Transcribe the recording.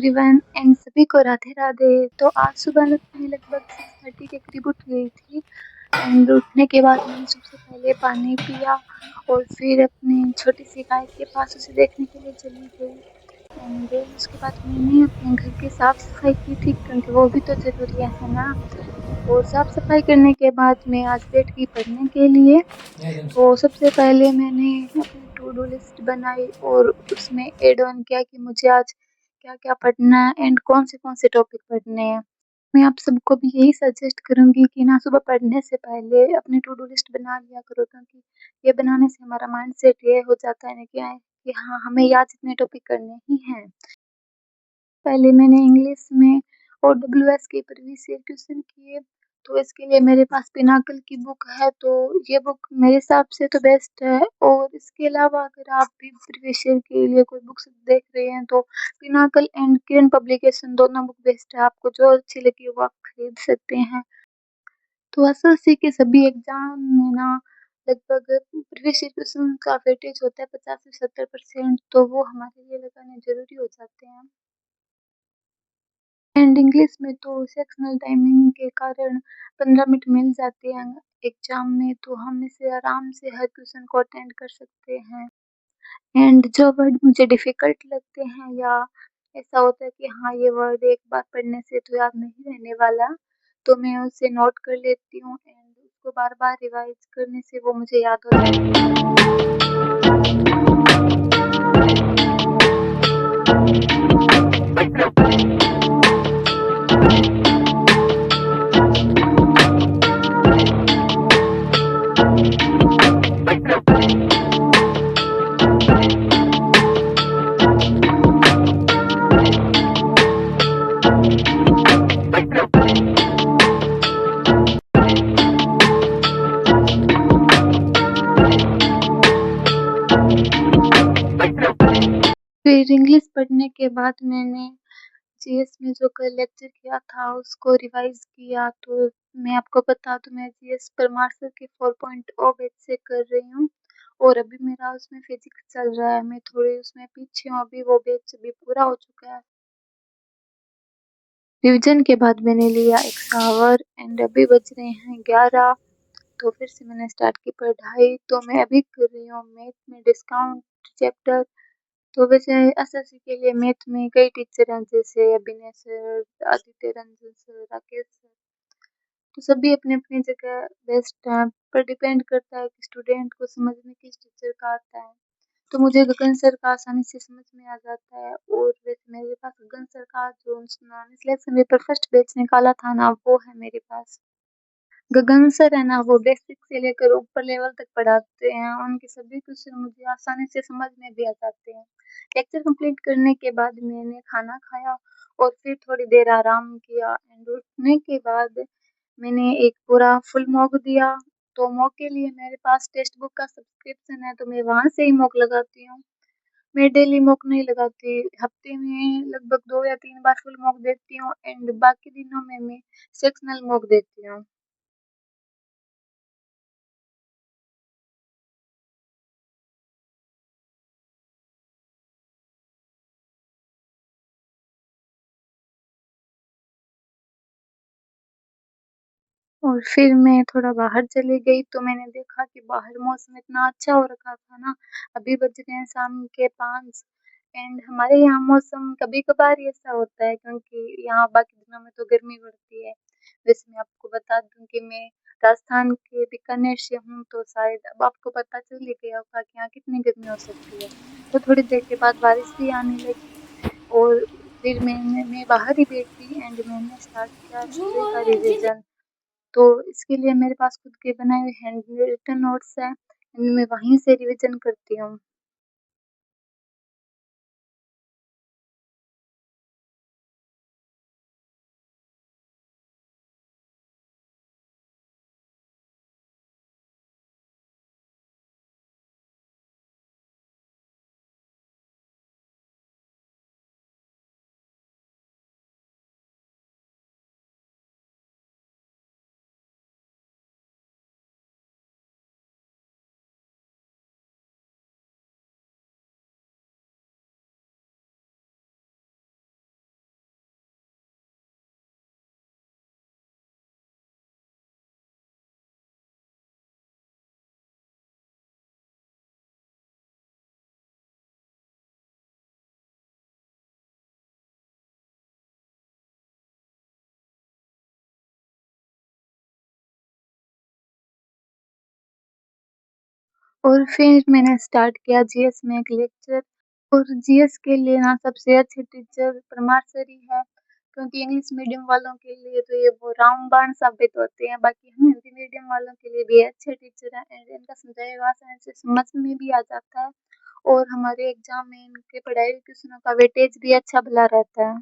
Everyone and सभी को राधे राधे। तो आज सुबह मैं लगभग 6:30 के करीब उठ गई थी। एंड उठने के बाद मैंने सबसे पहले पानी पिया और फिर अपनी छोटी सी गाय के पास उसे देखने के लिए चली गई। एंड देन उसके बाद मैंने अपने घर की साफ सफाई की थी क्योंकि वो भी तो ज़रूरी है ना। और साफ सफाई करने के बाद मैं आज बैठ गई पढ़ने के लिए। तो सबसे पहले मैंने अपनी टू डू लिस्ट बनाई और उसमें ऐड ऑन किया कि मुझे आज क्या क्या पढ़ना है एंड कौन से टॉपिक पढ़ने हैं। मैं आप सबको भी यही सजेस्ट करूंगी कि ना सुबह पढ़ने से पहले अपनी टू डू लिस्ट बना लिया करो, क्योंकि ये बनाने से हमारा माइंड सेट ये हो जाता है ना कि हाँ हमें याद इतने टॉपिक करने ही हैं। पहले मैंने इंग्लिश में और डब्ल्यूएस के प्रीवियस ईयर क्वेश्चन किए। तो इसके लिए मेरे पास पिनाकल की बुक है, तो ये बुक मेरे हिसाब से तो बेस्ट है। और इसके अलावा अगर आप भी प्रीवियस ईयर के लिए कोई बुक्स देख रहे हैं तो पिनाकल एंड किरण पब्लिकेशन दोनों बुक बेस्ट है। आपको जो अच्छी लगी वो आप खरीद सकते हैं। तो एसएससी के सभी एग्जाम में ना लगभग प्रीवियस ईयर क्वेश्चन का वेटेज होता है 50 से 70%, तो वो हमारे लिए लगाने जरूरी हो जाते हैं। एंड इंग्लिश में तो सेक्शनल टाइमिंग के कारण 15 मिनट मिल जाते हैं एग्जाम में, तो हम इसे आराम से हर क्वेश्चन को अटेंड कर सकते हैं। एंड जो वर्ड मुझे डिफिकल्ट लगते हैं या ऐसा होता है कि हाँ ये वर्ड एक बार पढ़ने से तो याद नहीं रहने वाला, तो मैं उसे नोट कर लेती हूँ एंड उसको बार बार रिवाइज करने से वो मुझे याद हो फिर इंग्लिश पढ़ने के बाद मैंने जीएस में जो कल लेक्चर किया था उसको रिवाइज किया। तो मैं आपको बता दूं, मैं जीएस पर मास्टर के 4.0 बैच से कर रही हूँ और अभी मेरा उसमें फिजिक्स चल रहा है। मैं थोड़ी उसमें पीछे हूँ, अभी वो बैच अभी पूरा हो चुका है। रिविजन के बाद मैंने लिया एक शावर एंड अभी बज रहे हैं 11। तो फिर से मैंने स्टार्ट की पढ़ाई। तो मैं अभी कर रही हूँ मैथ में डिस्काउंट चैप्टर। तो वैसे एसएससी के लिए मैथ में कई टीचर हैं जैसे अभिनय sir, Aditya Ranjan sir, Rakesh sir, तो सभी अपनी अपनी जगह बेस्ट हैं, पर डिपेंड करता है कि स्टूडेंट को समझ में किस टीचर का आता है। तो मुझे गगन सर का आसानी से समझ में आ जाता है। और वैसे मेरे पास गगन सर का जो उन्होंने सिलेक्शन पेपर फर्स्ट बैच निकाला था ना वो है मेरे पास। गगन सर है ना वो बेसिक से लेकर ऊपर लेवल तक पढ़ाते हैं, उनके सभी क्वेश्चन मुझे आसानी से समझ में भी आ जाते हैं। लेक्चर कंप्लीट करने के बाद मैंने खाना खाया और फिर थोड़ी देर आराम किया एंड उठने के बाद मैंने एक पूरा फुल मॉक दिया। तो मॉक के लिए मेरे पास टेक्स्ट बुक का सब्सक्रिप्शन है, तो मैं वहां से ही मॉक लगाती हूँ। मैं डेली मॉक नहीं लगाती, हफ्ते में लगभग 2 या 3 बार फुल मॉक देती हूँ एंड बाकी दिनों में मैं सेक्शनल मॉक देती हूँ। और फिर मैं थोड़ा बाहर चली गई तो मैंने देखा कि बाहर मौसम इतना अच्छा हो रखा था ना। अभी बज रहे हैं शाम के 5 एंड हमारे यहाँ मौसम कभी कभार ही ऐसा होता है क्योंकि यहाँ बाकी दिनों में तो गर्मी पड़ती है। वैसे मैं आपको बता दूं कि मैं राजस्थान के बीकानेर से हूँ, तो शायद अब आपको पता चल ही गया होगा कि यहाँ कितनी गर्मी हो सकती है। तो थोड़ी देर के बाद बारिश भी आने लगी और फिर मैं बाहर ही बैठ गई एंड मैंने स्टार्ट किया सुबह का रिवीजन। तो इसके लिए मेरे पास खुद के बनाए हुए हैंड रिटन नोट्स हैं, मैं वहीं से रिवीजन करती हूँ। और फिर मैंने स्टार्ट किया जीएस में एक लेक्चर। और जीएस के लिए ना सबसे अच्छे टीचर परमार सर ही है, क्योंकि इंग्लिश मीडियम वालों के लिए तो ये वो रामबाण साबित होते हैं, बाकी हम हिंदी मीडियम वालों के लिए भी अच्छे टीचर हैं। इनका समझाया हुआ आसानी से समझ में भी आ जाता है, और हमारे एग्जाम में इनके पढ़ाई क्वेश्चनों का वेटेज भी अच्छा भला रहता है।